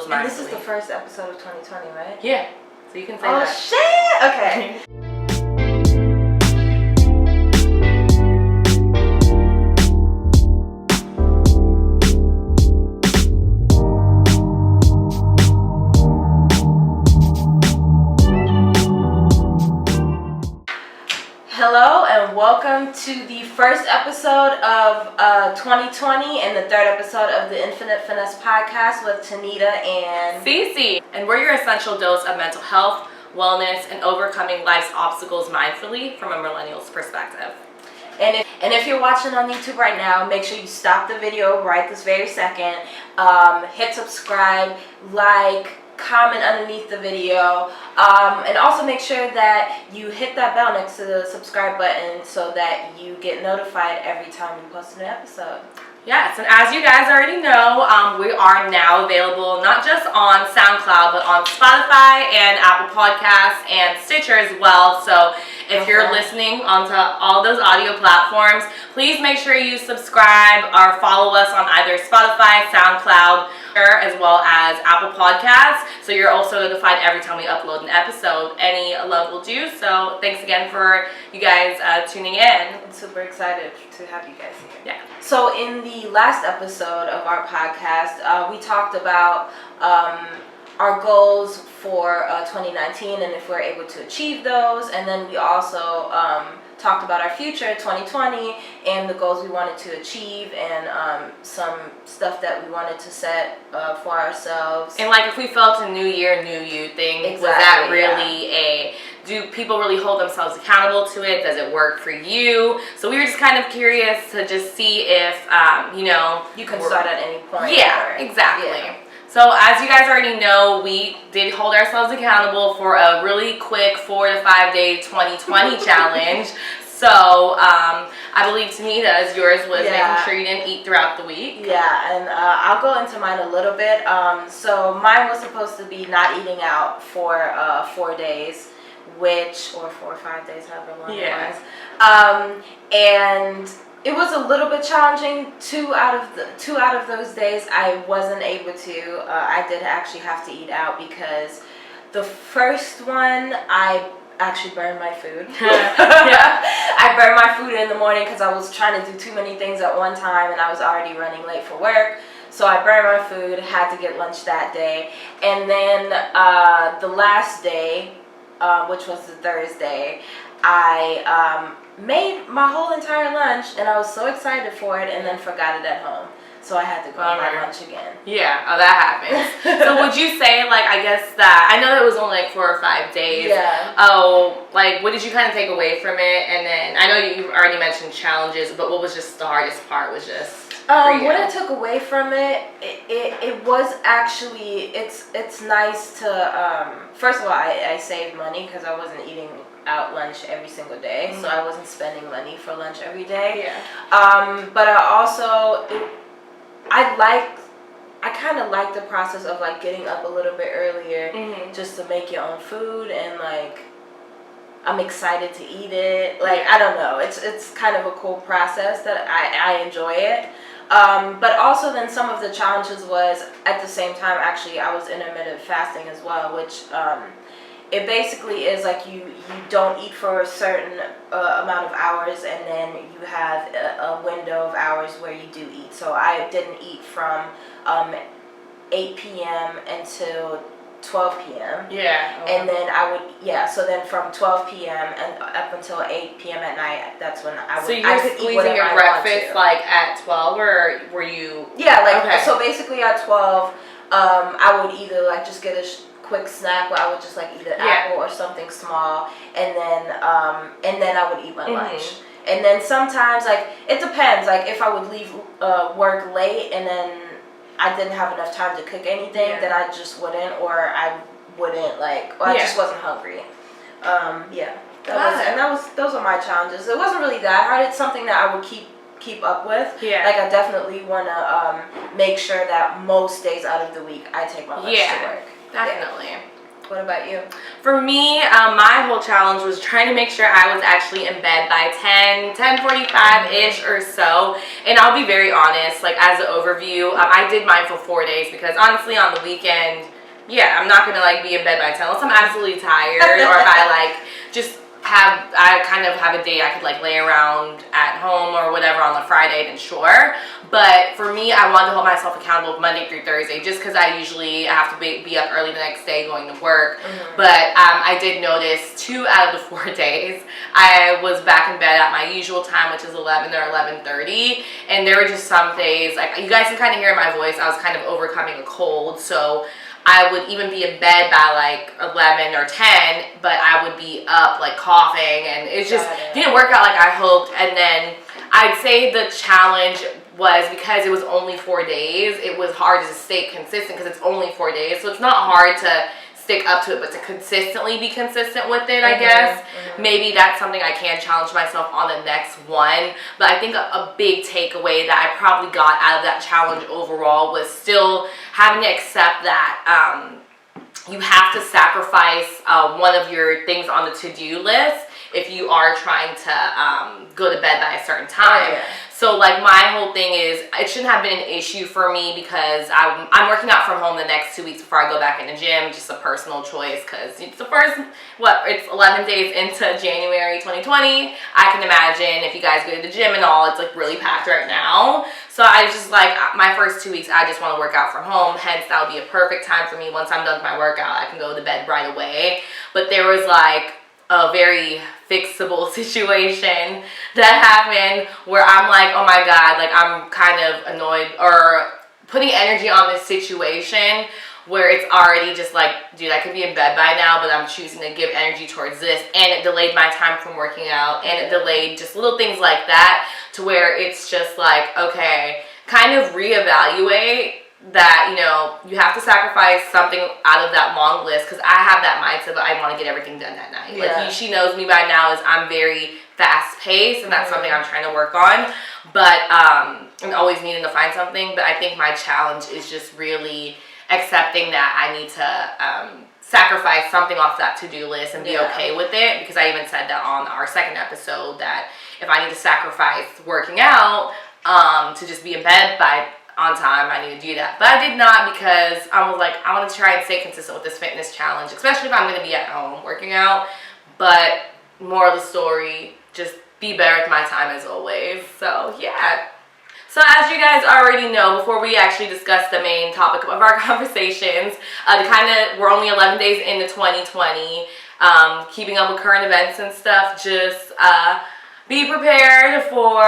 obstacles mindfully. And this is the first episode of 2020, right? Yeah. So you can say that. Oh, shit! Okay. Hello and welcome to the first episode of 2020 and the third episode of the Infinite Finesse Podcast with Tanita and Cece. And we're your essential dose of mental health, wellness, and overcoming life's obstacles mindfully from a millennial's perspective. And if you're watching on YouTube right now, make sure you stop the video right this very second. Hit subscribe, like, comment underneath the video, and also make sure that you hit that bell next to the subscribe button so that you get notified every time we post a new episode. Yes, and as you guys already know, we are now available not just on SoundCloud, but on Spotify and Apple Podcasts and Stitcher as well. So if you're listening onto all those audio platforms, please make sure you subscribe or follow us on either Spotify, SoundCloud, as well as Apple Podcasts. So you're also notified every time we upload an episode. Any love will do. So thanks again for you guys tuning in. I'm super excited to have you guys here. Yeah. So in the last episode of our podcast, we talked about our goals for 2019 and if we're able to achieve those. And then we also talked about our future, 2020, and the goals we wanted to achieve and some stuff that we wanted to set for ourselves. And like if we felt a new year, new you thing, was that really do people really hold themselves accountable to it? Does it work for you? So we were just kind of curious to just see if, you can start at any point. Yeah, exactly. Yeah. So as you guys already know, we did hold ourselves accountable for a really quick 4 to 5 day 2020 challenge. So I believe Tanita, as yours was making sure you didn't eat throughout the week. Yeah, and I'll go into mine a little bit. So mine was supposed to be not eating out for 4 days, or 4 or 5 days, however long it was. And it was a little bit challenging. Two out of those days I wasn't able to. I did actually have to eat out because the first one I actually burned my food. I burned my food in the morning because I was trying to do too many things at one time and I was already running late for work. So I burned my food, had to get lunch that day. And then the last day, which was the Thursday, I made my whole entire lunch and I was so excited for it and then forgot it at home. So I had to go eat my lunch again. Yeah, that happens. So would you say, I guess that, I know that it was only 4 or 5 days. Yeah. Oh, what did you kind of take away from it? And then, I know you already mentioned challenges, but what was just the hardest part was just what I took away from it was actually, it's nice to, first of all, I saved money because I wasn't eating out lunch every single day, so I wasn't spending money for lunch every day. Yeah. But I also, I kind of like the process of getting up a little bit earlier just to make your own food and I'm excited to eat it. I don't know, it's kind of a cool process that I enjoy it. But also then some of the challenges was at the same time actually I was intermittent fasting as well, which it basically is you don't eat for a certain amount of hours and then you have a window of hours where you do eat. So I didn't eat from 8 p.m. until 12 p.m. Yeah. And then so then from 12 p.m. and up until 8 p.m. at night, that's when I would So you're squeezing your breakfast at 12 or were you? Yeah, so basically at 12, I would either just get a quick snack where I would just eat an apple or something small, and then I would eat my lunch. And then sometimes it depends. If I would leave work late and then I didn't have enough time to cook anything, then I just wouldn't, or I wouldn't I just wasn't hungry. Those are my challenges. It wasn't really that hard. It's something that I would keep up with. Yeah. I definitely want to make sure that most days out of the week I take my lunch to work. Definitely. What about you? For me, my whole challenge was trying to make sure I was actually in bed by 10:45-ish or so. And I'll be very honest, like as an overview, I did mine for 4 days because honestly on the weekend, yeah, I'm not going to like be in bed by 10 unless I'm absolutely tired or if I like just I kind of have a day I could like lay around at home or whatever on the Friday, then sure. But for me, I wanted to hold myself accountable Monday through Thursday just because I usually have to be up early the next day going to work. But I did notice 2 out of the 4 days I was back in bed at my usual time, which is 11 or 11:30. And there were just some days, like you guys can kind of hear in my voice, I was kind of overcoming a cold. So I would even be in bed by like 11 or 10, but I would be up like coughing, and it just didn't work out like I hoped. And then I'd say the challenge was because it was only 4 days, it was hard to stay consistent because it's only 4 days. So it's not hard to stick up to it, but to consistently be consistent with it, I guess. Maybe that's something I can challenge myself on the next one. But I think a big takeaway that I probably got out of that challenge overall was still having to accept that you have to sacrifice one of your things on the to-do list if you are trying to go to bed by a certain time. So like my whole thing is, it shouldn't have been an issue for me because I'm working out from home the next 2 weeks before I go back in the gym. Just a personal choice because it's the first, it's 11 days into January 2020. I can imagine if you guys go to the gym and all, it's like really packed right now. So I just like, my first 2 weeks, I just want to work out from home. Hence, that would be a perfect time for me. Once I'm done with my workout, I can go to bed right away. But there was like a very fixable situation that happened where I'm like, oh my God, like I'm kind of annoyed or putting energy on this situation where it's already just like, dude, I could be in bed by now, but I'm choosing to give energy towards this, and it delayed my time from working out, and it delayed just little things like that to where it's just like, okay, kind of reevaluate that, you know, you have to sacrifice something out of that long list, because I have that mindset that I want to get everything done that night. Like, she knows me by now is I'm very fast paced, and that's something I'm trying to work on, but and always needing to find something. But I think my challenge is just really accepting that I need to sacrifice something off that to-do list and be okay with it, because I even said that on our second episode, that if I need to sacrifice working out to just be in bed by on time, I need to do that. But I did not, because I was like, I want to try and stay consistent with this fitness challenge, especially if I'm going to be at home working out. But more of the story, just be better with my time as always. So yeah. So as you guys already know, before we actually discuss the main topic of our conversations, we're only 11 days into 2020, keeping up with current events and stuff. Just be prepared for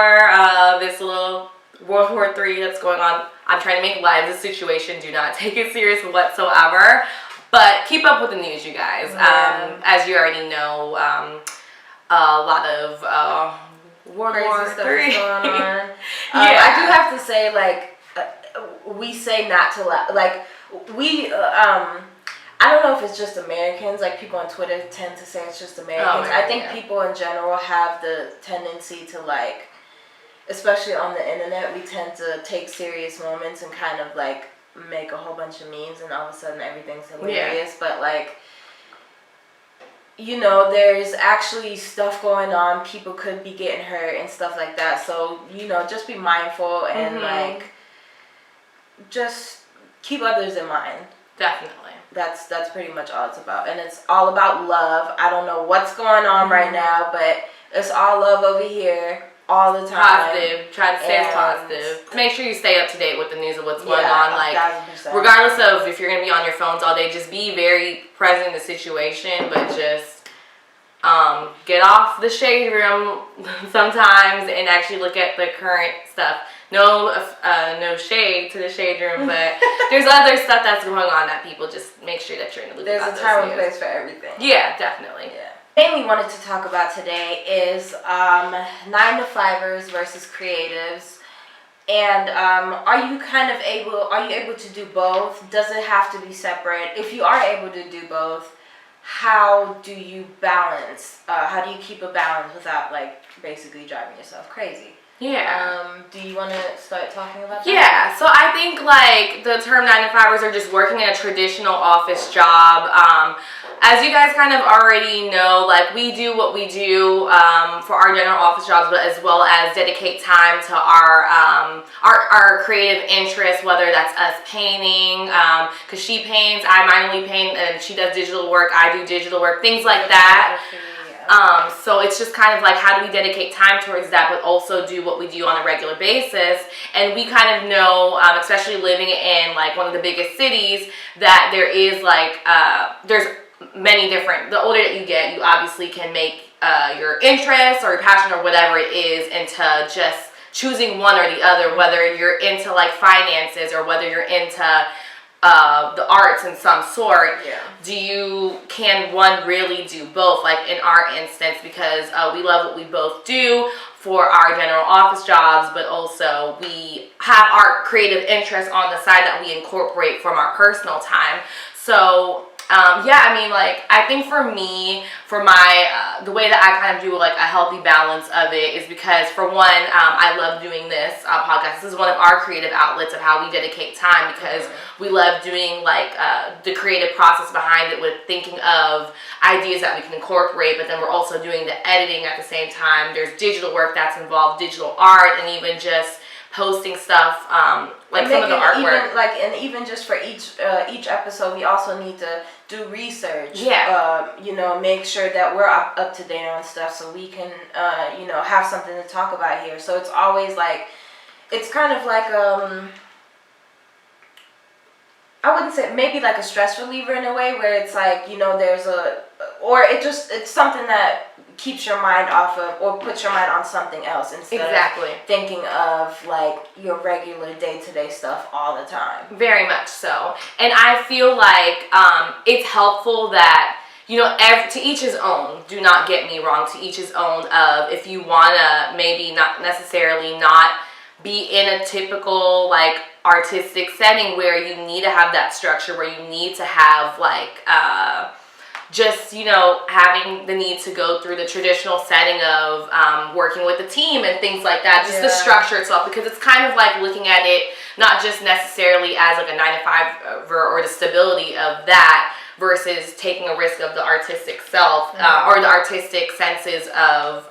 this little World War III that's going on. I'm trying to make light of the situation. Do not take it serious whatsoever. But keep up with the news, you guys. As you already know, a lot of World War stuff III is going on. I do have to say, like, we say not to laugh. Like, we, I don't know if it's just Americans. Like, people on Twitter tend to say it's just Americans. I think people in general have the tendency to, like, especially on the internet, we tend to take serious moments and kind of, like, make a whole bunch of memes, and all of a sudden everything's hilarious. But, like, you know, there's actually stuff going on. People could be getting hurt and stuff like that. So, you know, just be mindful and, like, just keep others in mind. Definitely. That's pretty much all it's about. And it's all about love. I don't know what's going on right now, but it's all love over here all the time. Positive. Try to stay positive. Make sure you stay up to date with the news of what's going on. Like, 1,000%. Regardless of if you're going to be on your phones all day, just be very present in the situation, but just get off the shade room sometimes and actually look at the current stuff. No shade to the shade room, but there's other stuff that's going on that people just make sure that you're in the loop. There's a time and place for everything. Yeah, definitely. Yeah. The thing we wanted to talk about today is 9-to-5ers versus creatives. And are you able to do both? Does it have to be separate? If you are able to do both, how do you balance? How do you keep a balance without, like, basically driving yourself crazy? Yeah. Do you want to start talking about that? Yeah, so I think like the term 9-to-5ers are just working in a traditional office job. As you guys kind of already know, like we do what we do for our general office jobs, but as well as dedicate time to our creative interests, whether that's us painting, because she paints, I minorly paint, and she does digital work, I do digital work, things like that. So it's just kind of like, how do we dedicate time towards that, but also do what we do on a regular basis? And we kind of know, especially living in like one of the biggest cities, that there is like, there's many different, the older that you get, you obviously can make your interests or your passion or whatever it is into just choosing one or the other, whether you're into like finances or whether you're into the arts in some sort. Can one really do both, like in our instance, because we love what we both do for our general office jobs, but also we have our creative interests on the side that we incorporate from our personal time. So I mean, like, I think for me, for my, the way that I kind of do like a healthy balance of it is because, for one, I love doing this podcast. This is one of our creative outlets of how we dedicate time, because we love doing like the creative process behind it, with thinking of ideas that we can incorporate, but then we're also doing the editing at the same time. There's digital work that's involved, digital art, and even just posting stuff, like some of the artwork. Even just for each episode, we also need to do research. Make sure that we're up to date on stuff, so we can, have something to talk about here. So it's always like, it's kind of like, I wouldn't say, maybe like a stress reliever in a way, where it's like, it's something that keeps your mind off of, or puts your mind on something else, instead of thinking of like your regular day-to-day stuff all the time. Very much so. And I feel like it's helpful that, to each his own. Do not get me wrong, to each his own, of if you want to maybe not necessarily not be in a typical like artistic setting where you need to have that structure, where you need to have like just, having the need to go through the traditional setting of working with a team and things like that, just the structure itself, because it's kind of like looking at it not just necessarily as like a 9-to-5 or the stability of that, versus taking a risk of the artistic self, or the artistic senses of,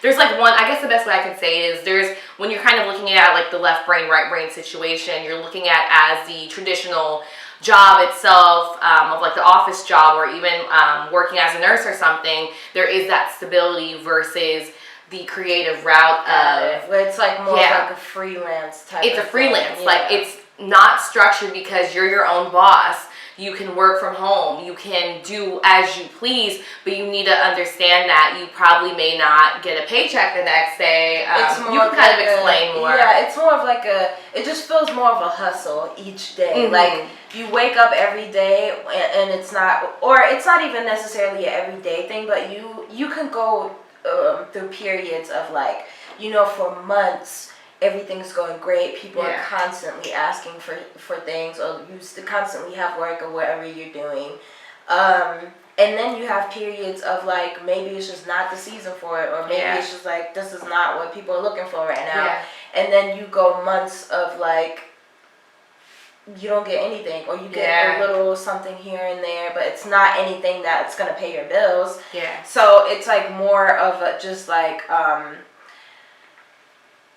there's like one, I guess the best way I can say it is, when you're kind of looking at like the left brain, right brain situation, you're looking at as the traditional job itself, of like the office job, or even working as a nurse or something. There is that stability versus the creative route of, where it's like more like a freelance type. It's a freelance, like it's not structured, because you're your own boss. You can work from home. You can do as you please, but you need to understand that you probably may not get a paycheck the next day. You can kind of explain more. Yeah, it's more of like it just feels more of a hustle each day. Like, you wake up every day, and it's not even necessarily an everyday thing, but you can go through periods of like, for months, everything's going great. People are constantly asking for things, or you constantly have work or whatever you're doing. And then you have periods of like, maybe it's just not the season for it, or maybe it's just like, this is not what people are looking for right now. And then you go months of like, you don't get anything, or you get a little something here and there, but it's not anything that's going to pay your bills. So it's like more of a just like,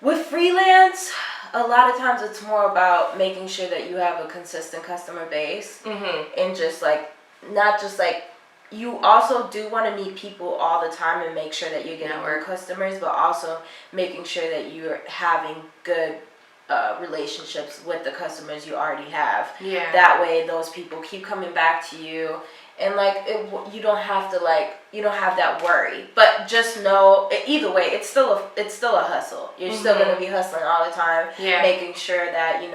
with freelance, a lot of times it's more about making sure that you have a consistent customer base, and just like, not just like, you also do want to meet people all the time and make sure that you're getting more customers, but also making sure that you're having good relationships with the customers you already have. That way those people keep coming back to you, and like you don't have that worry. But just know, either way, it's still a hustle. You're still gonna be hustling all the time, making sure that here,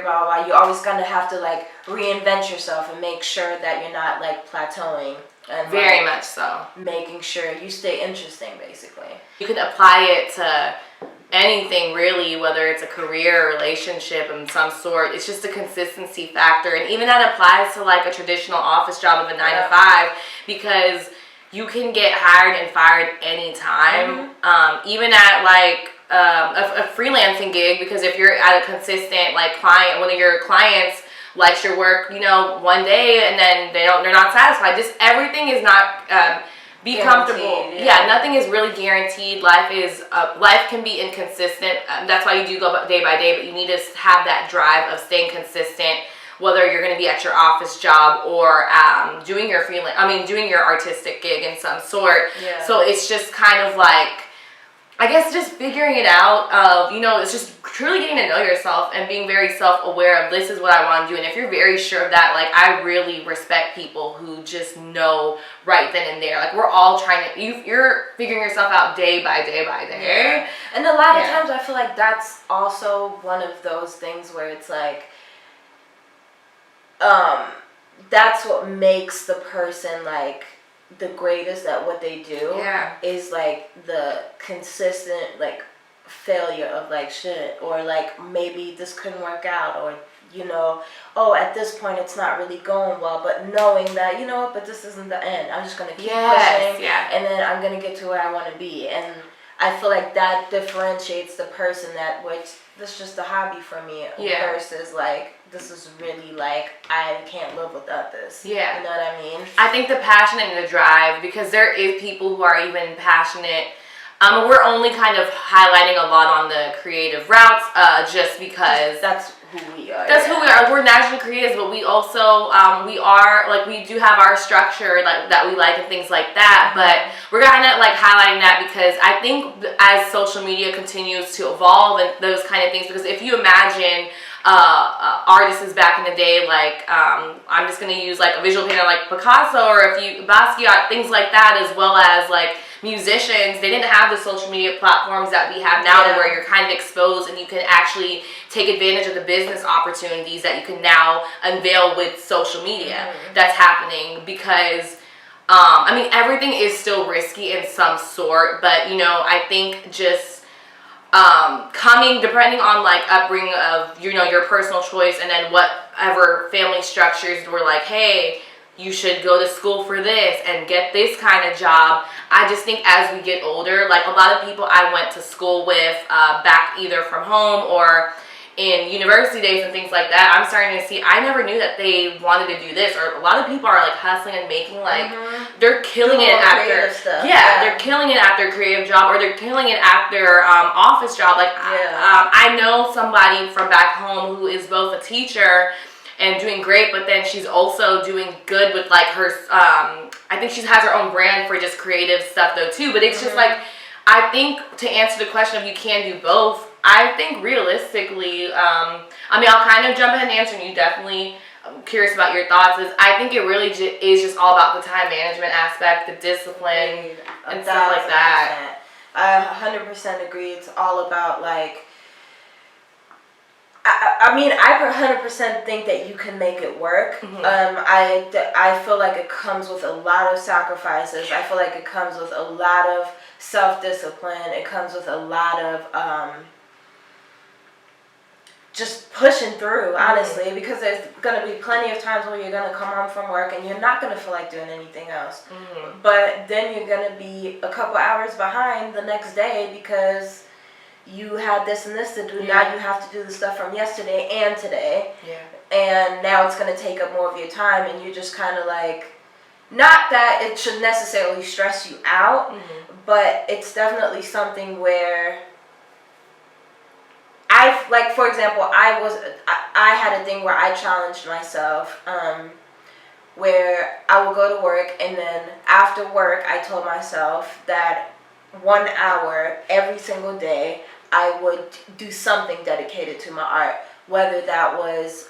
blah, blah, blah. You're always gonna have to like reinvent yourself and make sure that you're not like plateauing. And very much so. Making sure you stay interesting, basically. You can apply it to anything really, whether it's a career or relationship of some sort. It's just a consistency factor, and even that applies to like a traditional office job of a 9-to-5, because you can get hired and fired anytime, even at like a freelancing gig, because if you're at a consistent like client, one of your clients likes your work, you know, one day and then they're not satisfied. Just everything is not be comfortable. Yeah, nothing is really guaranteed. Life can be inconsistent. That's why you do go day by day, but you need to have that drive of staying consistent, whether you're going to be at your office job or doing your doing your artistic gig in some sort. Yeah. So it's just kind of like, I guess, just figuring it out of, you know, it's just truly getting to know yourself and being very self-aware of, this is what I want to do. And if you're very sure of that, like, I really respect people who just know right then and there. Like, we're all trying to, you're figuring yourself out day by day by day. Yeah. And a lot of times I feel like that's also one of those things where it's like, that's what makes the person like the greatest at what they do. Is like the consistent like failure of like shit, or like maybe this couldn't work out, or you know, oh, at this point it's not really going well, but knowing that, you know what, but this isn't the end, I'm just gonna keep pushing, and then I'm gonna get to where I want to be. And I feel like that differentiates the person that, which this is just a hobby for me, versus like, this is really like, I can't live without this. Yeah. You know what I mean? I think the passion and the drive, because there is people who are even passionate. We're only kind of highlighting a lot on the creative routes, just because that's who we are. That's who we are. We're naturally creatives, but we also we are like, we do have our structure like that we like and things like that. But we're kind of like highlighting that because I think as social media continues to evolve and those kind of things, because if you imagine artists back in the day, like I'm just gonna use like a visual painter like Picasso, or if you Basquiat, things like that, as well as like musicians, they didn't have the social media platforms that we have now, to where you're kind of exposed and you can actually take advantage of the business opportunities that you can now unveil with social media that's happening. Because I mean, everything is still risky in some sort, but you know, I think just coming, depending on like upbringing of, you know, your personal choice, and then whatever family structures were like, hey, you should go to school for this and get this kind of job. I just think as we get older, like a lot of people I went to school with back either from home or in university days and things like that, I'm starting to see, I never knew that they wanted to do this. Or a lot of people are like hustling and making like, they're killing it at their, they're killing it at their creative job, or they're killing it at their office job. Like I know somebody from back home who is both a teacher and doing great, but then she's also doing good with like her, I think she has her own brand for just creative stuff though too. But it's just like, I think to answer the question of you can do both, I think realistically, I mean, I'll kind of jump ahead and answer, and you definitely, I'm curious about your thoughts, is I think it really is just all about the time management aspect, the discipline, and stuff like that. I 100% agree. It's all about like, I mean, I 100% think that you can make it work. I feel like it comes with a lot of sacrifices. I feel like it comes with a lot of self-discipline. It comes with a lot of just pushing through, honestly, because there's going to be plenty of times where you're going to come home from work and you're not going to feel like doing anything else. But then you're going to be a couple hours behind the next day because you had this and this to do. Now you have to do the stuff from yesterday and today. And now it's going to take up more of your time, and you're just kind of like, not that it should necessarily stress you out, but it's definitely something where like, for example, I had a thing where I challenged myself, where I would go to work, and then after work I told myself that 1 hour every single day I would do something dedicated to my art, whether that was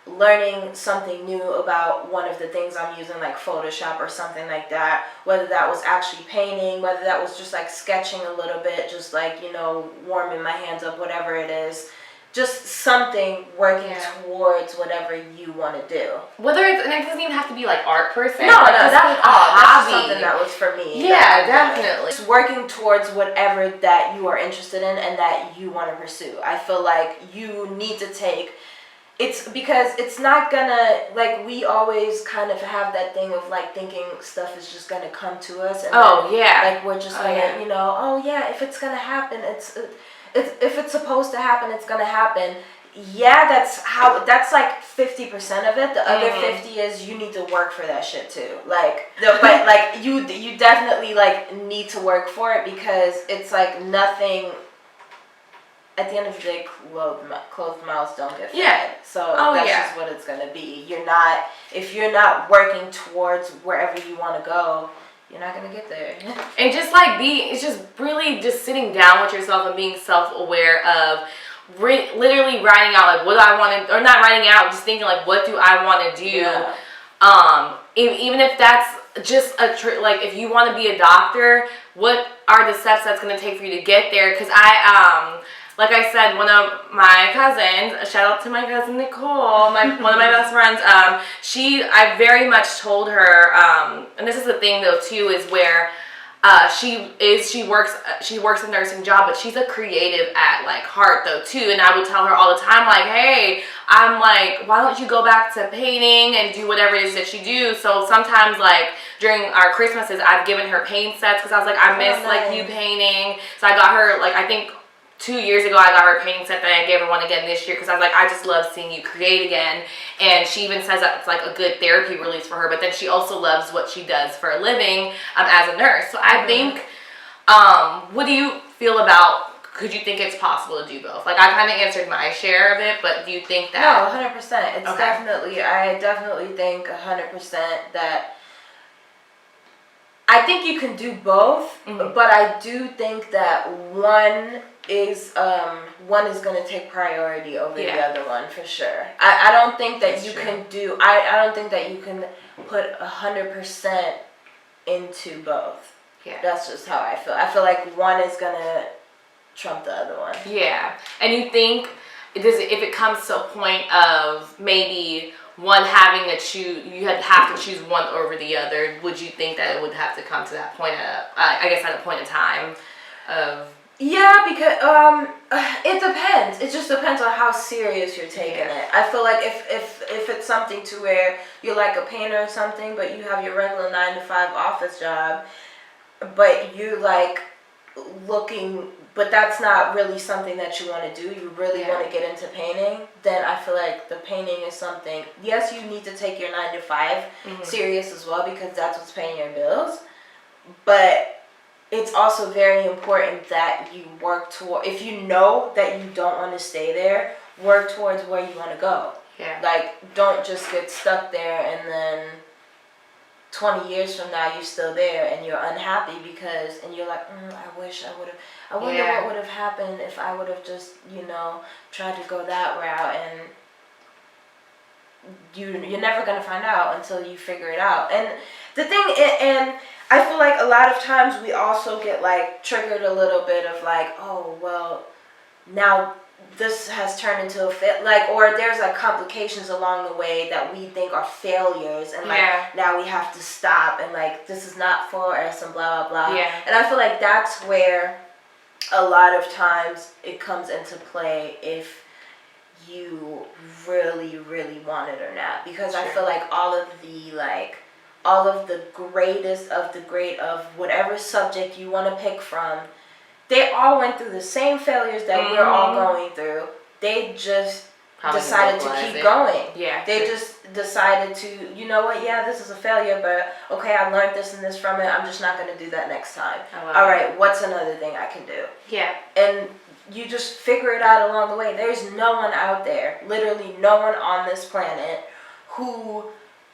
learning something new about one of the things I'm using, like Photoshop or something like that, whether that was actually painting, whether that was just like sketching a little bit, just like, you know, warming my hands up, whatever it is. Just something working towards whatever you want to do. Whether it's, and it doesn't even have to be like art per se. No, that's something that was for me. Yeah, definitely. Just working towards whatever that you are interested in and that you want to pursue. I feel like you need to take it's because it's not gonna, like, we always kind of have that thing of, like, thinking stuff is just gonna come to us. And like, we're just gonna, you know, oh, yeah, if it's gonna happen, if it's supposed to happen, it's gonna happen. Yeah, that's like 50% of it. The other 50 is you need to work for that shit too. Like, but like you definitely like need to work for it, because it's like nothing. At the end of the day, closed mouths don't get fed. So that's just what it's gonna be. If you're not working towards wherever you want to go, you're not gonna get there. And just like it's just really just sitting down with yourself and being self-aware of literally writing out like what do I want to, or not writing out, just thinking like what do I want to do. Yeah. Even if that's just like if you want to be a doctor, what are the steps that's going to take for you to get there? Because like I said, one of my cousins, a shout out to my cousin Nicole, one of my best friends, I very much told her, and this is the thing though too, is where she works a nursing job, but she's a creative at like heart though too. And I would tell her all the time, like, hey, I'm like, why don't you go back to painting and do whatever it is that you do? So sometimes like during our Christmases, I've given her paint sets because I was like, I miss like you painting. So I got her, like, I think 2 years ago, I got her a painting set, then I gave her one again this year because I was like, I just love seeing you create again. And she even says that it's like a good therapy release for her, but then she also loves what she does for a living as a nurse. So I think, what do you feel about, could you think it's possible to do both? Like, I kind of answered my share of it, but do you think that? No, 100%. It's definitely, I definitely think 100% that I think you can do both, but I do think that one is going to take priority over the other one for sure. I don't think that I don't think that you can put 100% into both. Yeah. That's just how I feel. I feel like one is going to trump the other one. Yeah. And you think, if it comes to a point of maybe one having to choose, you have to choose one over the other, would you think that it would have to come to that point at a point in time of... Yeah, because it depends. It just depends on how serious you're taking it. I feel like if it's something to where you're like a painter or something, but you have your regular 9-to-5 office job, but you're like looking, but that's not really something that you want to do. You really want to get into painting. Then I feel like the painting is something. Yes, you need to take your 9-to-5 serious as well, because that's what's paying your bills. But it's also very important that you work toward, if you know that you don't want to stay there, work towards where you want to go. Yeah. Like, don't just get stuck there and then 20 years from now you're still there and you're unhappy and you're like, I wish I would have, I wonder what would have happened if I would have just, tried to go that route. And you're never going to find out until you figure it out. And the thing, and I feel like a lot of times we also get like triggered a little bit of like, oh, well, now this has turned into a or there's like complications along the way that we think are failures, and like now we have to stop, and like this is not for us, and blah blah blah. And I feel like that's where a lot of times it comes into play, if you really want it or not, because I feel like all of the greatest of the great of whatever subject you want to pick from, they all went through the same failures that we're all going through. They just decided to keep going. Yeah. They just decided to, you know what, this is a failure, but okay, I learned this and this from it. I'm just not going to do that next time. All right, what's another thing I can do? Yeah. And you just figure it out along the way. There's no one out there, literally no one on this planet, who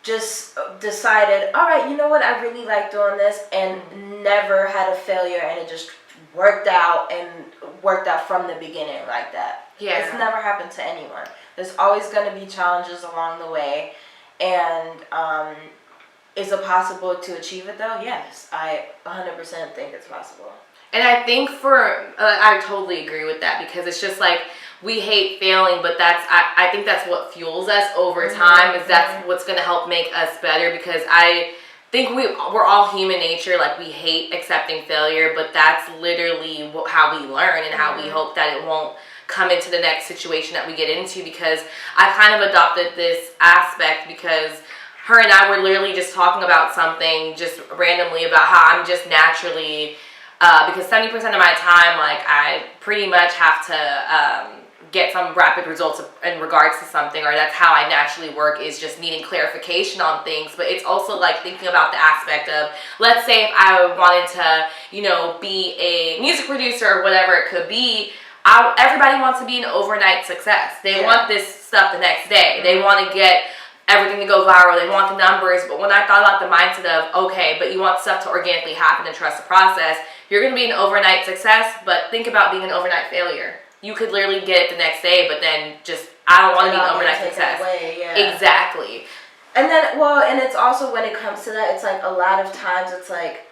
just decided, all right, you know what, I really like doing this, and never had a failure, and it just worked out from the beginning like that. Yeah. It's never happened to anyone. There's always going to be challenges along the way, and is it possible to achieve it though? Yes, I 100% think it's possible. And I think I totally agree with that, because it's just like, we hate failing, but I think that's what fuels us over time, is that's what's going to help make us better, because I think we're all human nature, like we hate accepting failure, but that's literally how we learn, and how we hope that it won't come into the next situation that we get into, because I kind of adopted this aspect because her and I were literally just talking about something just randomly about how I'm just naturally, because 70% of my time, like, I pretty much have to get some rapid results in regards to something, or that's how I naturally work, is just needing clarification on things. But it's also like thinking about the aspect of, let's say if I wanted to, you know, be a music producer or whatever it could be, everybody wants to be an overnight success. They want this stuff the next day. They want to get everything to go viral. They want the numbers. But when I thought about the mindset of, okay, but you want stuff to organically happen and trust the process, you're going to be an overnight success, but think about being an overnight failure. You could literally get it the next day, but then just, I don't want to be an overnight success. Exactly. And then, well, and it's also when it comes to that, it's like a lot of times it's like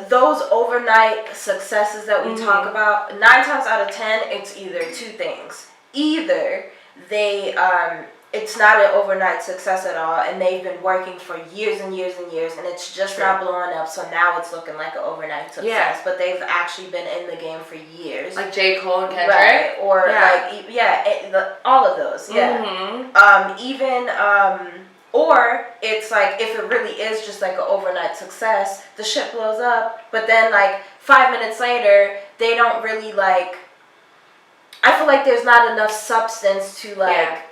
those overnight successes that we talk about, 9 times out of 10, it's either two things. Either they, it's not an overnight success at all, and they've been working for years and years and years, and it's just not blowing up, so now it's looking like an overnight success, but they've actually been in the game for years. Like J. Cole and Kendrick? Right, or all of those, or it's like, if it really is just like an overnight success, the shit blows up, but then like 5 minutes later, they don't really like, I feel like there's not enough substance to like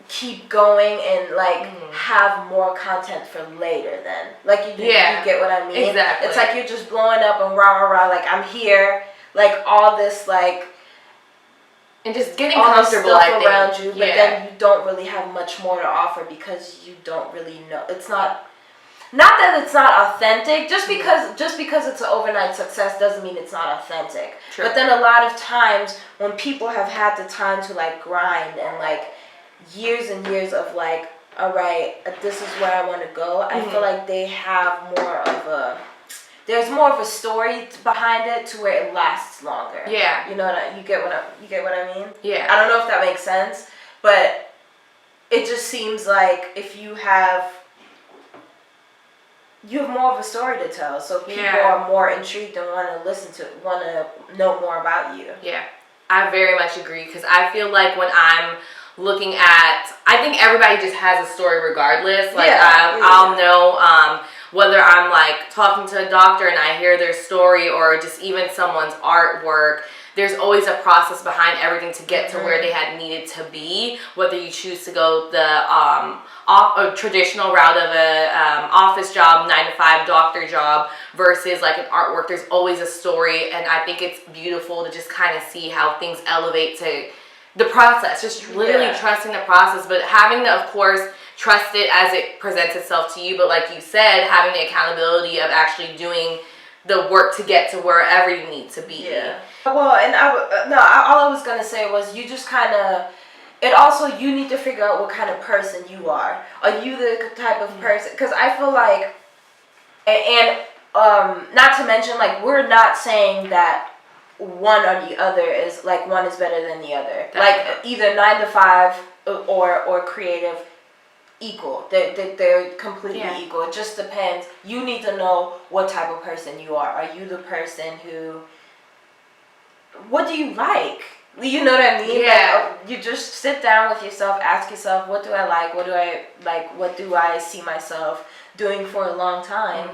keep going and like have more content for later then. Like you get what I mean? Exactly. It's like you're just blowing up and rah rah rah, like I'm here, like all this like, and just getting comfortable, I think, around you, but then you don't really have much more to offer because you don't really know. It's not that it's not authentic. Just because it's an overnight success doesn't mean it's not authentic. True. But then a lot of times when people have had the time to like grind and like years and years of like, all right, this is where I want to go, I feel like they have there's more of a story behind it to where it lasts longer. Yeah. You know you get what I mean? Yeah. I don't know if that makes sense, but it just seems like if you have more of a story to tell, so people are more intrigued and want to know more about you. Yeah. I very much agree, because I feel like when I'm looking at, I think everybody just has a story regardless. Like I'll know whether I'm like talking to a doctor and I hear their story, or just even someone's artwork, there's always a process behind everything to get to where they had needed to be. Whether you choose to go the a traditional route of a office job, 9 to 5 doctor job, versus like an artwork, there's always a story. And I think it's beautiful to just kind of see how things elevate to the process, just literally trusting the process, but having to, of course, trust it as it presents itself to you. But like you said, having the accountability of actually doing the work to get to wherever you need to be. Yeah. Well, and all I was gonna say was, you just kind of, it also, you need to figure out what kind of person you are. Are you the type of person? Because I feel like, and not to mention, like, we're not saying that one or the other is like, one is better than the other. Like either 9 to 5 or creative, equal. They're completely equal. It just depends. You need to know what type of person you are. Are you the person who, what do you like? You know what I mean? Yeah. Like, you just sit down with yourself, ask yourself, what do I like? What do I like? What do I see myself doing for a long time?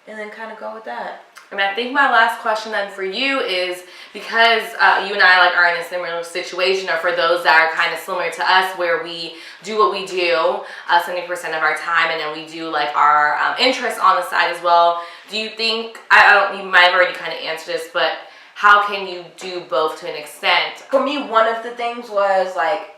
And then kind of go with that. And I think my last question then for you is, because you and I like are in a similar situation, or for those that are kind of similar to us, where we do what we do 70% of our time, and then we do like our interests on the side as well. Do you think, you might have already kind of answered this, but how can you do both to an extent? For me, one of the things was like,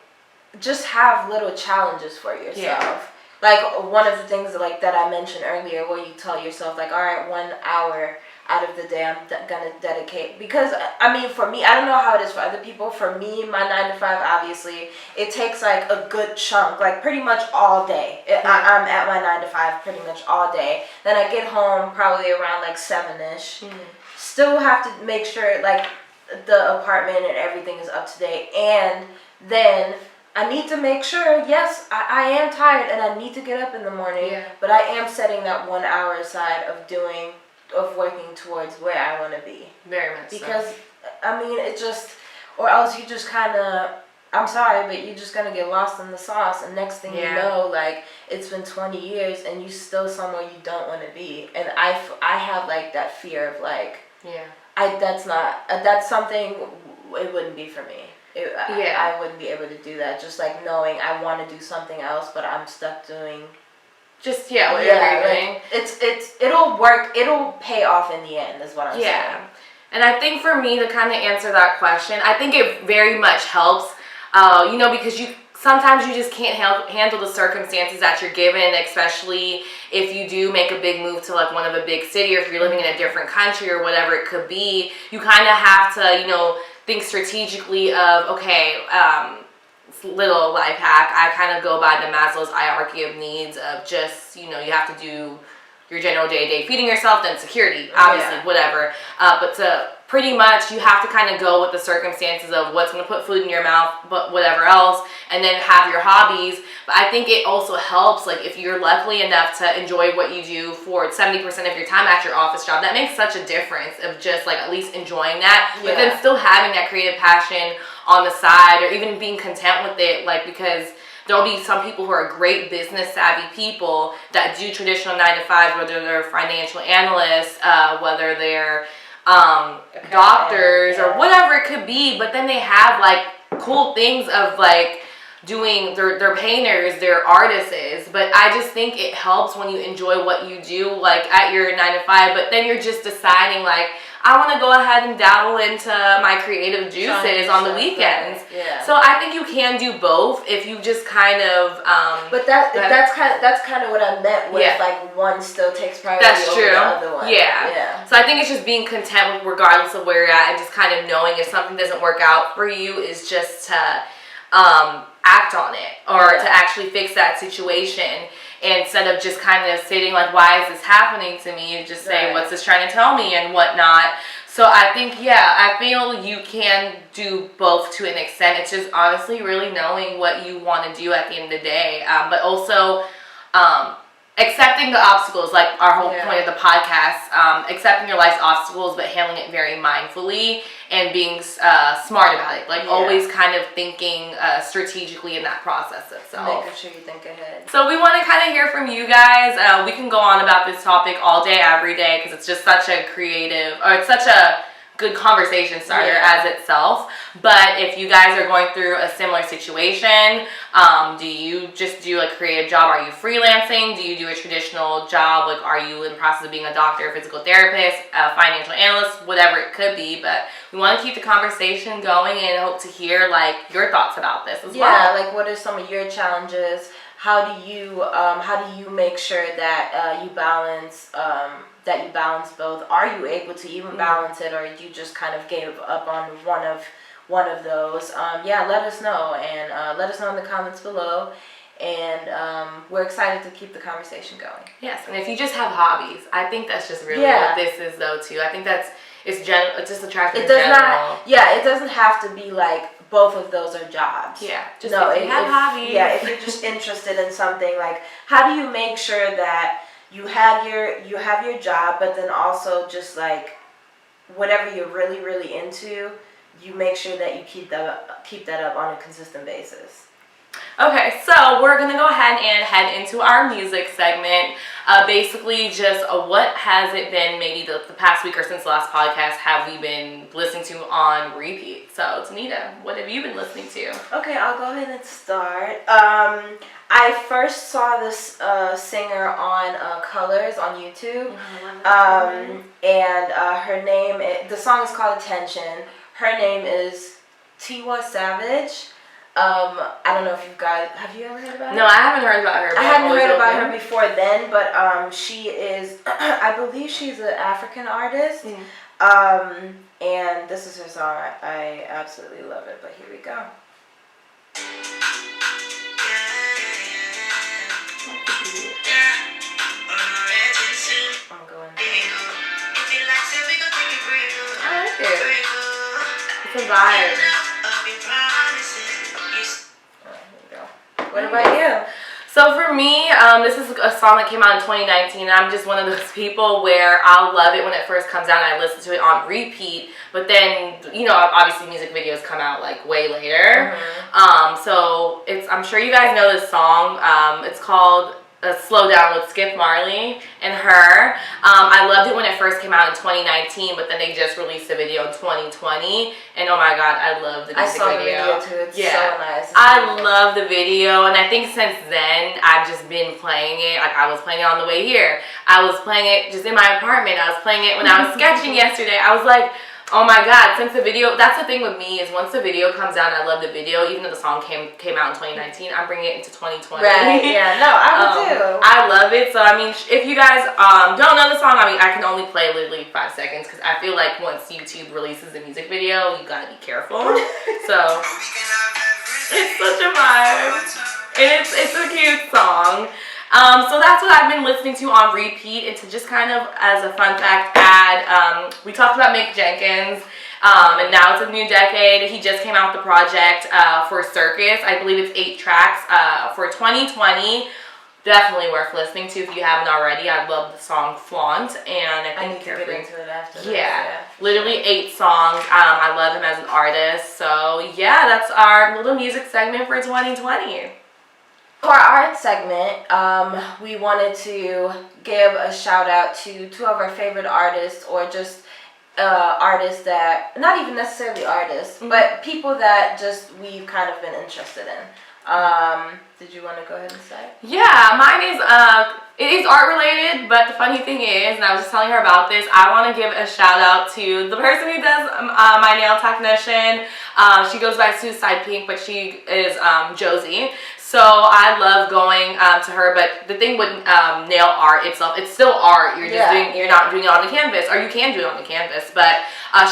just have little challenges for yourself. Yeah. Like one of the things like that I mentioned earlier, where you tell yourself like, all right, 1 hour out of the day I'm gonna dedicate, because I mean, for me, I don't know how it is for other people. For me, my 9 to 5, obviously, it takes like a good chunk, like pretty much all day. I'm at my 9 to 5 pretty much all day. Then I get home probably around like 7ish. Still have to make sure like the apartment and everything is up to date, and then I need to make sure, yes, I am tired and I need to get up in the morning, but I am setting that 1 hour aside of working towards where I want to be. Very much because, so. I mean, it just, or else you just kind of, I'm sorry, but you're just gonna get lost in the sauce, and next thing you know, like, it's been 20 years and you still somewhere you don't want to be. And I have like that fear of like, that's something, it wouldn't be for me. I wouldn't be able to do that. Just like knowing I want to do something else, but I'm stuck doing just whatever you're doing. It'll work. It'll pay off in the end, is what I'm saying. And I think for me to kind of answer that question, I think it very much helps. Because sometimes you just can't handle the circumstances that you're given, especially if you do make a big move to like one of a big city, or if you're living in a different country or whatever it could be. You kind of have to, think strategically of, okay, little life hack. I kind of go by the Maslow's hierarchy of needs of just, you have to do your general day-to-day feeding yourself, then security, obviously, whatever. But to pretty much, you have to kind of go with the circumstances of what's going to put food in your mouth, but whatever else, and then have your hobbies. But I think it also helps, like, if you're lucky enough to enjoy what you do for 70% of your time at your office job, that makes such a difference of just, like, at least enjoying that, but then still having that creative passion on the side, or even being content with it, like, because there'll be some people who are great business savvy people that do traditional 9 to 5, whether they're financial analysts, whether they're doctors or whatever it could be, but then they have like cool things of like doing, they're painters, they're artists. But I just think it helps when you enjoy what you do, like at your 9 to 5, but then you're just deciding like, I want to go ahead and dabble into my creative juices on the weekends. So I think you can do both if you just kind of. But that's kind of what I meant with like one still takes priority over the other one. So I think it's just being content with regardless of where you're at, and just kind of knowing if something doesn't work out for you is just to act on it, or to actually fix that situation. Instead of just kind of sitting like, why is this happening to me? And just say, what's this trying to tell me and whatnot. So I think, I feel you can do both to an extent. It's just honestly really knowing what you want to do at the end of the day. But also accepting the obstacles, like our whole point of the podcast, accepting your life's obstacles, but handling it very mindfully and being smart about it. Like always kind of thinking strategically in that process itself. Making sure you think ahead. So we want to kind of hear from you guys. We can go on about this topic all day, every day, because it's just such a creative, or it's such a good conversation starter as itself. But if you guys are going through a similar situation, do you just do a creative job? Are you freelancing? Do you do a traditional job? Like, are you in the process of being a doctor, a physical therapist, a financial analyst, whatever it could be? But we want to keep the conversation going and hope to hear like your thoughts about this as well. Like what are some of your challenges? How do you make sure that you balance both? Are you able to even balance it, or you just kind of gave up on one of those? Let us know, and let us know in the comments below. And we're excited to keep the conversation going. Yes, and if you just have hobbies, I think that's just really what this is though too. I think it's just attractive. It doesn't have to be like both of those are jobs. Just if you have hobbies. If you're just interested in something, like how do you make sure that you have your job, but then also just like whatever you're really, really into, you make sure that you keep that up on a consistent basis. Okay, so we're going to go ahead and head into our music segment. Basically just what has it been maybe the past week or since the last podcast have we been listening to on repeat? So Tanita, what have you been listening to? Okay, I'll go ahead and start. I first saw this singer on Colors on YouTube, and her name, the song is called Attention. Her name is Tiwa Savage. I don't know if have you ever heard about her? No, I haven't heard about her. I hadn't heard about her before then, but she is, I believe she's an African artist. And this is her song. I absolutely love it, but here we go. I'm going. I like it. It's a vibe. What about you? So for me, this is a song that came out in 2019, and I'm just one of those people where I'll love it when it first comes out and I listen to it on repeat, but then, obviously music videos come out like way later. So I'm sure you guys know this song. It's called Slow Down with Skip Marley and her. I loved it when it first came out in 2019, but then they just released a video in 2020, and oh my god, I love the music video. I saw the video too. It's so nice. I love the video, and I think since then I've just been playing it. Like, I was playing it on the way here. I was playing it just in my apartment. I was playing it when I was sketching yesterday. I was like, oh my god, since the video, that's the thing with me, is once the video comes out and I love the video, even though the song came out in 2019, I'm bringing it into 2020. Right, yeah, no, I would too. I love it, so I mean, if you guys don't know the song, I mean, I can only play literally 5 seconds, because I feel like once YouTube releases a music video, you gotta be careful. So, it's such a vibe, and it's a cute song. So that's what I've been listening to on repeat. And to just kind of, as a fun fact, add, we talked about Mick Jenkins, and now it's a new decade. He just came out with the project for Circus. I believe it's 8 tracks for 2020. Definitely worth listening to if you haven't already. I love the song Flaunt, and I need to get into it after this. Yeah, literally 8 songs. I love him as an artist. So yeah, that's our little music segment for 2020. For our art segment, we wanted to give a shout out to 2 of our favorite artists, or just artists that, not even necessarily artists, but people that just we've kind of been interested in. Did you want to go ahead and say? Yeah, mine is, it is art related, but the funny thing is, and I was just telling her about this, I want to give a shout out to the person who does my nail technician. She goes by Suicide Pink, but she is Josie. So I love going to her, but the thing with nail art itself, it's still art. You're just you're not doing it on the canvas, or you can do it on the canvas. But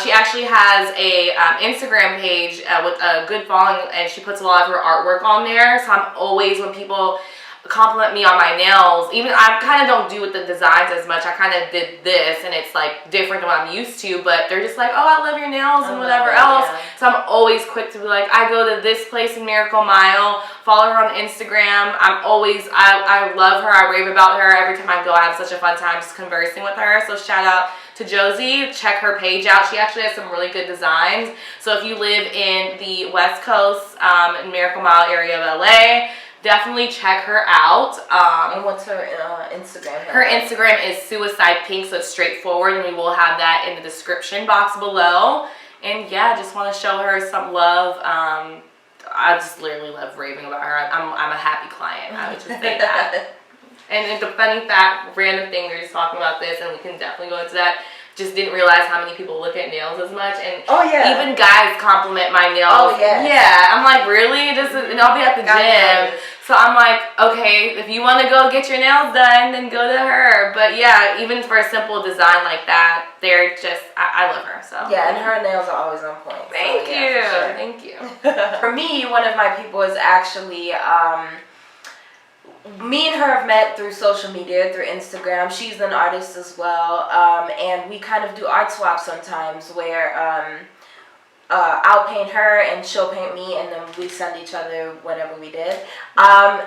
she actually has a Instagram page with a good following, and she puts a lot of her artwork on there. So I'm always, when people compliment me on my nails, even I kind of don't do with the designs as much. I kind of did this, and it's like different than what I'm used to, but they're just like, oh, I love your nails and whatever else. Yeah. So I'm always quick to be like, I go to this place in Miracle Mile, follow her on Instagram. I love her. I rave about her every time I go. I have such a fun time just conversing with her. So shout out to Josie. Check her page out. She actually has some really good designs. So if you live in the West Coast, in Miracle Mile area of LA, definitely check her out. And what's her Instagram? Her Instagram is Suicide Pink, so it's straightforward, and we will have that in the description box below. And yeah, just want to show her some love. I just literally love raving about her. I'm a happy client, I would just say that. And the funny fact, random thing, we were just talking about this, and we can definitely go into that. Just didn't realize how many people look at nails as much, and even guys compliment my nails. I'm like, really? And I'll be at the gym, so I'm like, okay, if you want to go get your nails done, then go to her. But yeah, even for a simple design like that, they're just, I love her. So yeah, and her nails are always on point. Thank you. Sure. Thank you. For me, one of my people is actually me and her have met through social media, through Instagram. She's an artist as well, and we kind of do art swaps sometimes, where I'll paint her and she'll paint me, and then we send each other whatever we did.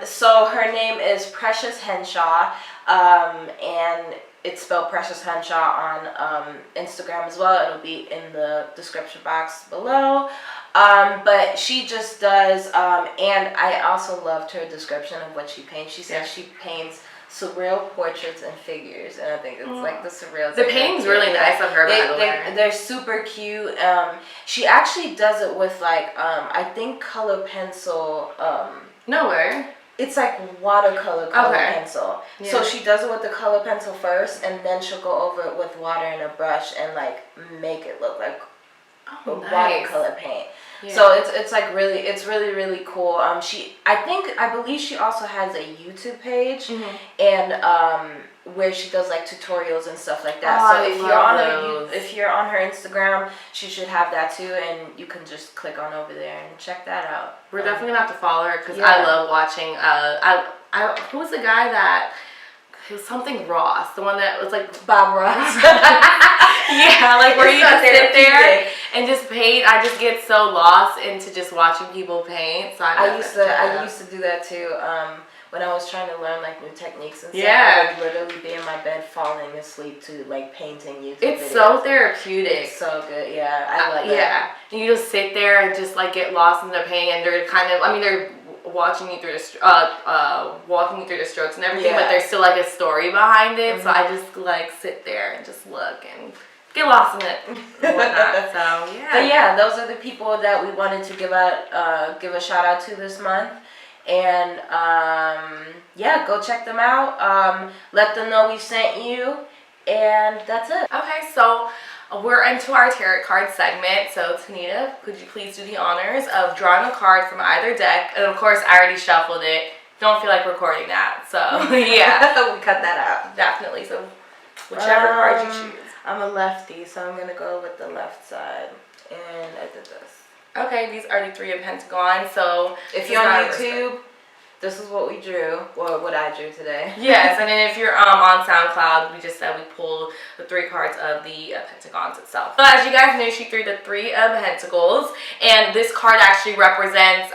So her name is Precious Henshaw, and it's spelled Precious Henshaw on Instagram as well. It'll be in the description box below. But she just does, and I also loved her description of what she paints. She says she paints surreal portraits and figures, and I think it's like the surreal. The painting's really nice of her, by the way. They're super cute. She actually does it with like, I think color pencil. No way. It's like watercolor pencil. Yeah. So she does it with the color pencil first, and then she'll go over it with water and a brush and like make it look like watercolor paint. Yeah. So it's like really cool. I believe she also has a YouTube page, and where she does like tutorials and stuff like that. So if you're on her Instagram, she should have that too, and you can just click on over there and check that out. We're definitely gonna have to follow her, because I love watching. Who was the guy that? It was something Ross, the one that was like Bob Ross. Yeah, like where you just sit there and just paint. I just get so lost into just watching people paint. So I used to do that too. when I was trying to learn like new techniques and stuff, Yeah. I would literally be in my bed falling asleep to like painting YouTube It's videos. so therapeutic. It's so good. Yeah, I love that. Yeah, you just sit there and just like get lost in the pain, and they're kind of, I mean, they're watching you through walking you through the strokes and everything, but there's still like a story behind it. So I just like sit there and just look and get lost in it and whatnot. So yeah. But yeah, those are the people that we wanted to give a shout out to this month. And yeah, go check them out. Let them know we sent you, and that's it. Okay, so we're into our tarot card segment. So Tanita, could you please do the honors of drawing a card from either deck? And of course, I already shuffled it. Don't feel like recording that. So yeah, we cut that out. definitely. So whichever card you choose. I'm a lefty, so I'm gonna go with the left side, and I did this. Okay, these are the 3 of Pentagons. So if you're on YouTube, this is what we drew, or what I drew today. Yes, and then if you're on SoundCloud, we just said we pulled the 3 cards of the Pentagons itself. So as you guys know, she threw the 3 of Pentacles, and this card actually represents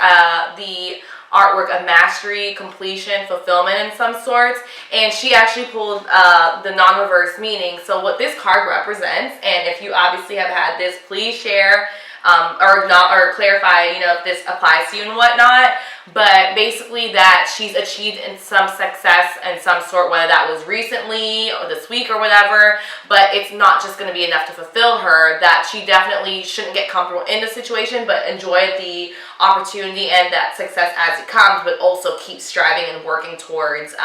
the artwork of mastery, completion, fulfillment in some sorts, and she actually pulled the non-reverse meaning. So what this card represents, and if you obviously have had this, please share or clarify, if this applies to you and whatnot. But basically that she's achieved in some success in some sort, whether that was recently or this week or whatever, but it's not just going to be enough to fulfill her, that she definitely shouldn't get comfortable in the situation, but enjoy the opportunity and that success as it comes, but also keep striving and working towards,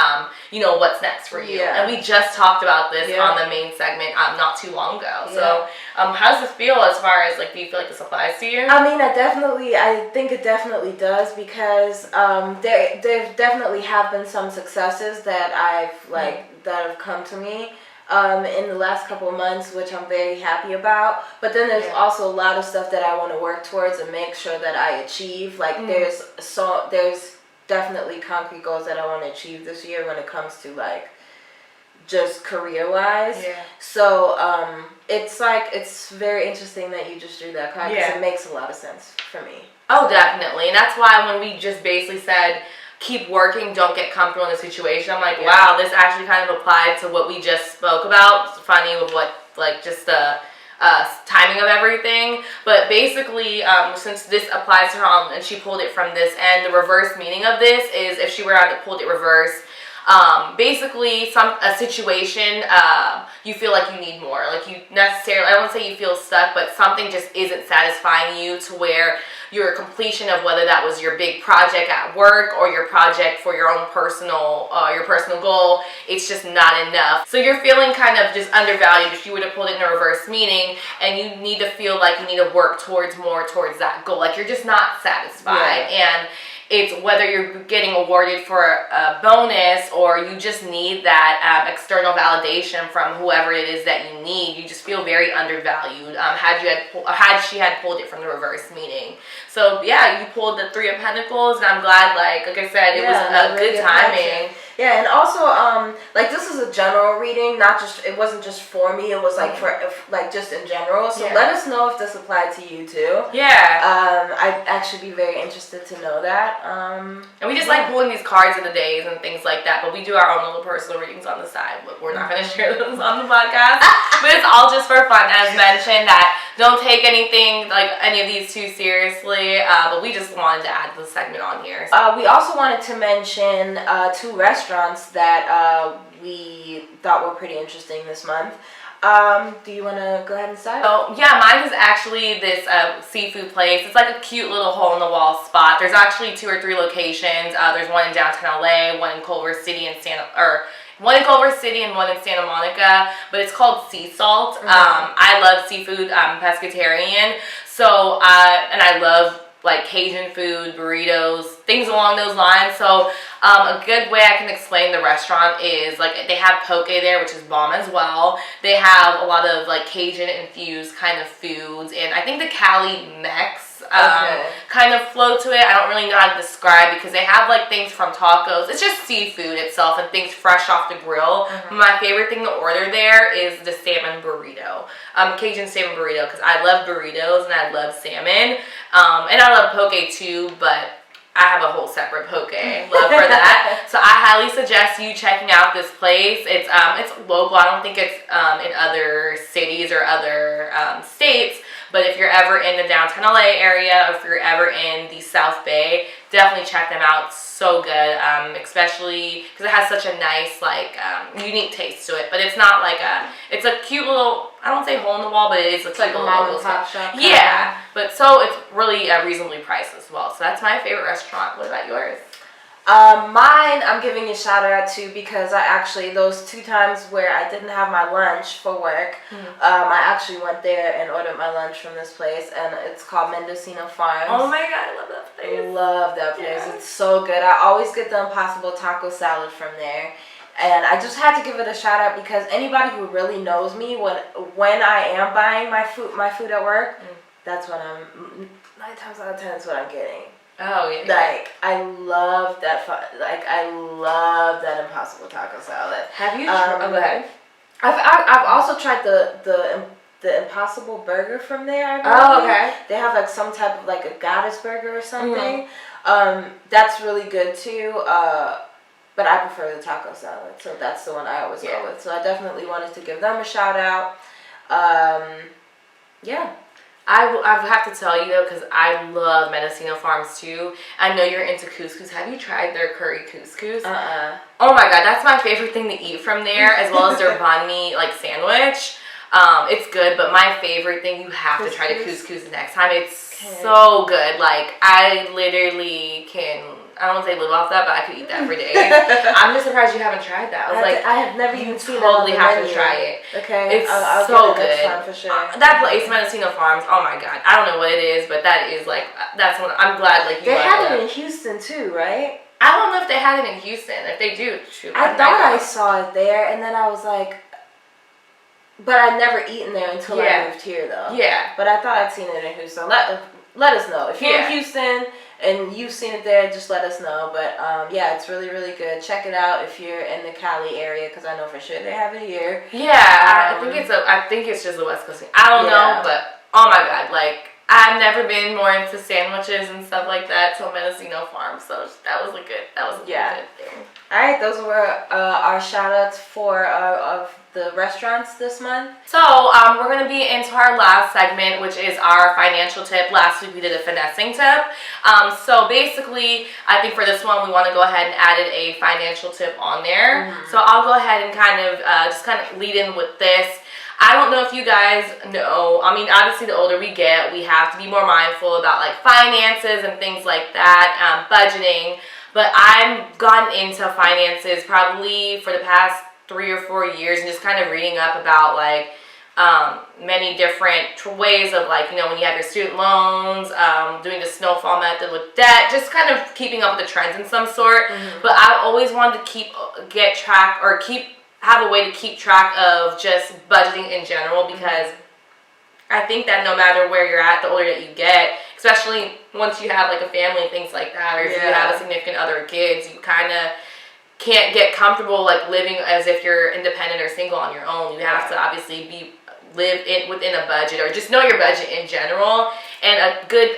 what's next for you. Yeah. And we just talked about this on the main segment not too long ago. Yeah. So how does this feel as far as, like, do you feel like this applies to you? I mean, I think it definitely does, because there definitely have been some successes that that have come to me in the last couple of months, which I'm very happy about. But then there's also a lot of stuff that I want to work towards and make sure that I achieve. Like there's definitely concrete goals that I want to achieve this year when it comes to like just career-wise. Yeah. So it's very interesting that you just drew that card, because it makes a lot of sense for me. Oh, definitely. And that's why when we just basically said, keep working, don't get comfortable in the situation, I'm like, wow, this actually kind of applied to what we just spoke about. It's funny with what, like, just the timing of everything. But basically, since this applies to her, and she pulled it from this end, the reverse meaning of this is, if she were to pull it reverse, basically a situation, you feel like you need more. Like you necessarily, I don't say you feel stuck, but something just isn't satisfying you to where your completion of whether that was your big project at work or your project for your own personal goal, it's just not enough. So you're feeling kind of just undervalued if you would have pulled it in a reverse meaning, and you need to feel like you need to work towards that goal. Like you're just not satisfied. And it's whether you're getting awarded for a bonus or you just need that external validation from whoever it is that you need. You just feel very undervalued. Had she had pulled it from the reverse meaning. So yeah, you pulled the 3 of Pentacles, and I'm glad. Like I said, it was a good timing. Yeah, and also, this is a general reading, it wasn't just for me, it was just in general. So let us know if this applied to you too. Yeah. I'd actually be very interested to know that. And we just like pulling these cards of the days and things like that, but we do our own little personal readings on the side, but we're not going to share those on the podcast. But it's all just for fun, as mentioned, that don't take anything, like any of these too seriously, but we just wanted to add the segment on here. We also wanted to mention 2 restaurants that we thought were pretty interesting this month. Do you want to go ahead and start? So yeah, mine is actually this seafood place. It's like a cute little hole-in-the-wall spot. There's actually 2 or 3 locations. There's one in downtown LA, one in Culver City and one in Culver City and one in Santa Monica, but it's called Sea Salt. Mm-hmm. I love seafood. I'm pescatarian, so and I love like Cajun food, burritos, things along those lines. So a good way I can explain the restaurant is like they have poke there, which is bomb as well. They have a lot of like Cajun infused kind of foods, and I think the Cali Mex kind of flow to it. I don't really know how to describe, because they have like things from tacos. It's just seafood itself and things fresh off the grill. Mm-hmm. My favorite thing to order there is the salmon burrito, Cajun salmon burrito, because I love burritos and I love salmon, and I love poke too, but I have a whole separate poke love for that. So I highly suggest you checking out this place. It's local. I don't think it's in other cities or other states. But if you're ever in the downtown LA area, or if you're ever in the South Bay, definitely check them out. So good, especially because it has such a nice, like, unique taste to it. But it's not like it's a cute little, I don't say hole in the wall, but it is a cute like little a mom and pop shop. Yeah, but so it's really reasonably priced as well. So that's my favorite restaurant. What about yours? Mine, I'm giving a shout out to because I actually, those 2 times where I didn't have my lunch for work, I actually went there and ordered my lunch from this place, and it's called Mendocino Farms. Oh my god, I love that place. Love that place. Yeah. It's so good. I always get the Impossible Taco Salad from there. And I just had to give it a shout out because anybody who really knows me, when I am buying my food at work, that's what 9 times out of 10 is what I'm getting. Oh yeah. Like I love that. I love that Impossible Taco Salad. Have you? Go ahead. I've also tried the Impossible Burger from there. I believe. Oh, okay. They have like some type of like a goddess burger or something. That's really good too. But I prefer the taco salad, so that's the one I always go with. So I definitely wanted to give them a shout out. Yeah. I have to tell you though, because I love Mendocino Farms too. I know you're into couscous. Have you tried their curry couscous? Oh my god, that's my favorite thing to eat from there, as well as their banh mi like sandwich. It's good, but my favorite thing, you have to try the couscous next time. It's so good. Like I literally can. I don't want to say live off that, but I could eat that for days. I'm just surprised you haven't tried that. I have never even seen it. Totally have to try it. Okay, it's I'll so get it good. next time for sure. That place, Mendocino Farms. Oh my god, I don't know what it is, but that is like that's one. I'm glad like you. They had it in Houston too, right? I don't know if they had it in Houston. If they do, shoot. I thought I saw it there, and then I was like, but I'd never eaten there until I moved here, though. Yeah. But I thought I'd seen it in Houston. Let us know if you're in Houston and you've seen it there. Just let us know. But yeah, it's really really good. Check it out if you're in the Cali area, because I know for sure they have it here. Yeah, I think it's just the West Coast thing. I don't know, but oh my god, like I've never been more into sandwiches and stuff like that till Mendocino Farm. So that was a good thing. All right, those were our shout outs for of the restaurants this month. So we're going to be into our last segment, which is our financial tip. Last week we did a finessing tip. So basically, I think for this one we want to go ahead and add a financial tip on there. So I'll go ahead and kind of lead in with this. I don't know if you guys know, I mean, obviously the older we get, we have to be more mindful about like finances and things like that, budgeting. But I've gotten into finances probably for the past 3 or 4 years and just kind of reading up about like many different ways of like, you know, when you have your student loans, doing the snowfall method with debt, just kind of keeping up with the trends in some sort. But I always wanted to have a way to keep track of just budgeting in general, because I think that no matter where you're at, the older that you get, especially once you have like a family and things like that, or if you have a significant other or kids, you kind of can't get comfortable like living as if you're independent or single on your own. You have to obviously live within a budget, or just know your budget in general. And a good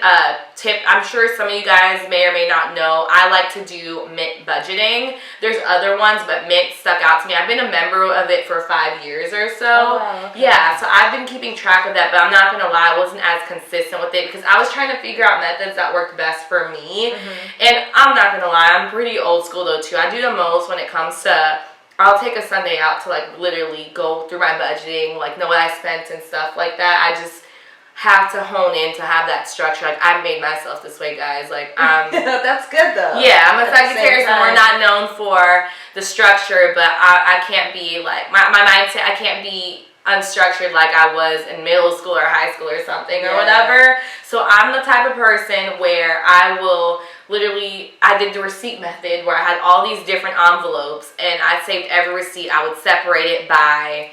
tip, I'm sure some of you guys may or may not know, I like to do Mint budgeting. There's other ones, but Mint stuck out to me. I've been a member of it for 5 years or so. Oh, wow, okay. Yeah, so I've been keeping track of that, but I'm not gonna lie, I wasn't as consistent with it because I was trying to figure out methods that worked best for me. And I'm not gonna lie, I'm pretty old school though too. I do the most when it comes to, I'll take a Sunday out to like literally go through my budgeting, like know what I spent and stuff like that. I just have to hone in to have that structure. Like I made myself this way, guys. Like that's good though. Yeah, I'm a Sagittarius and we're not known for the structure, but I can't be like my mindset. I can't be unstructured like I was in middle school or high school or something or whatever. So I'm the type of person where I will literally, I did the receipt method where I had all these different envelopes and I saved every receipt. I would separate it by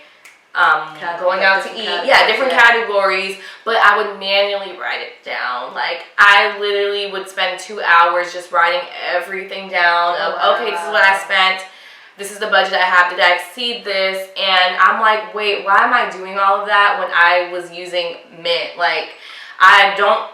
going out to eat. Different categories, but I would manually write it down. Like I literally would spend 2 hours just writing everything down okay, this is what I spent. This is the budget I have. Did I exceed this? And I'm like, wait, why am I doing all of that when I was using Mint? Like,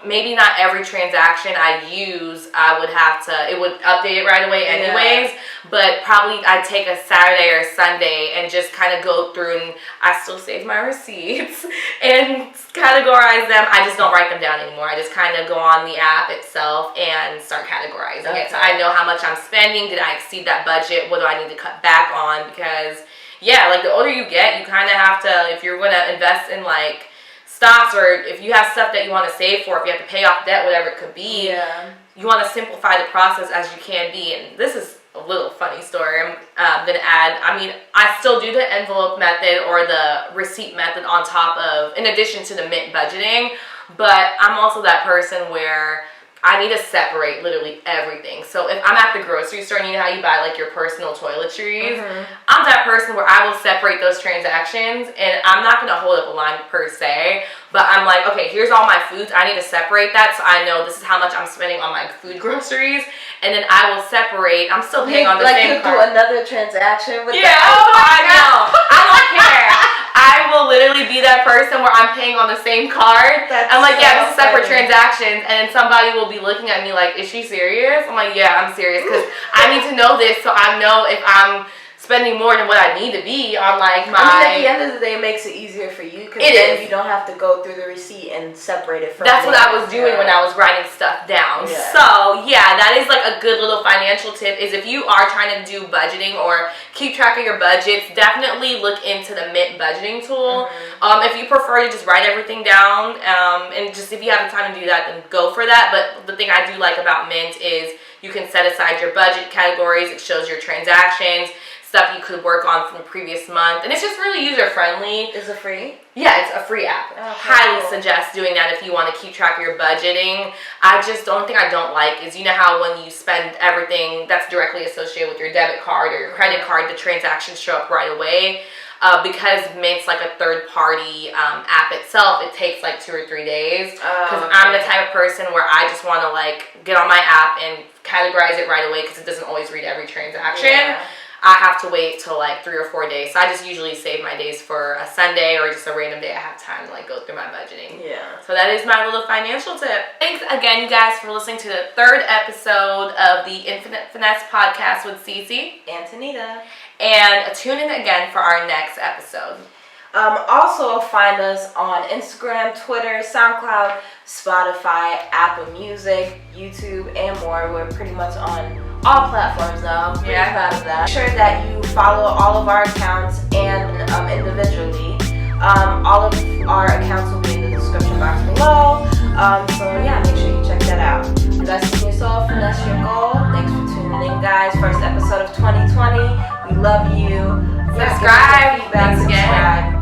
maybe not every transaction I use, it would update it right away anyways, but probably I'd take a Saturday or Sunday and just kind of go through, and I still save my receipts and categorize them. I just don't write them down anymore. I just kind of go on the app itself and start categorizing it. So I know how much I'm spending. Did I exceed that budget? What do I need to cut back on? Because, like the older you get, you kind of have to, if you're going to invest in like stocks, or if you have stuff that you want to save for, if you have to pay off debt, whatever it could be, you want to simplify the process as you can be. And this is a little funny story I'm going to add. I mean, I still do the envelope method or the receipt method on top of, in addition to the Mint budgeting, but I'm also that person where I need to separate literally everything. So if I'm at the grocery store and you know how you buy like your personal toiletries, I'm that person where I will separate those transactions, and I'm not going to hold up a line per se, but I'm like, okay, here's all my foods. I need to separate that so I know this is how much I'm spending on my food groceries, and then I will separate. I'm still paying on the same card. Like you do another transaction with that? I know. I don't care. I will literally be that person where I'm paying on the same card. I'm like, this is separate transactions, and then somebody will be looking at me like, is she serious? I'm like, yeah, I'm serious, because I need to know this so I know if I'm spending more than what I need to be on like my... I mean, at the end of the day, it makes it easier for you, because then you don't have to go through the receipt and separate it from... That's what I was doing when I was writing stuff down. So, that is like a good little financial tip, is if you are trying to do budgeting or keep track of your budgets, definitely look into the Mint budgeting tool. If you prefer to just write everything down, and just if you have the time to do that, then go for that. But the thing I do like about Mint is you can set aside your budget categories. It shows your transactions, stuff you could work on from the previous month, and it's just really user-friendly. Is it free? Yeah, it's a free app. Highly suggest doing that if you want to keep track of your budgeting. The only thing I don't like is, you know how when you spend everything that's directly associated with your debit card or your credit card, the transactions show up right away. Because Mint's like a third-party app itself, it takes like 2 or 3 days. Because I'm the type of person where I just want to like get on my app and categorize it right away, because it doesn't always read every transaction. I have to wait till like 3 or 4 days. So I just usually save my days for a Sunday or just a random day I have time to like go through my budgeting. So that is my little financial tip. Thanks again, you guys, for listening to the 3rd episode of the Infinite Finesse Podcast with Cece and Tanita. And tune in again for our next episode. Also find us on Instagram, Twitter, SoundCloud, Spotify, Apple Music, YouTube, and more. We're pretty much on all platforms now. I'm pretty proud of that. Make sure that you follow all of our accounts and individually. All of our accounts will be in the description box below. Make sure you check that out. Invest in yourself, finesse your goal. Thanks for tuning in, guys. First episode of 2020. We love you. Subscribe. Thanks again.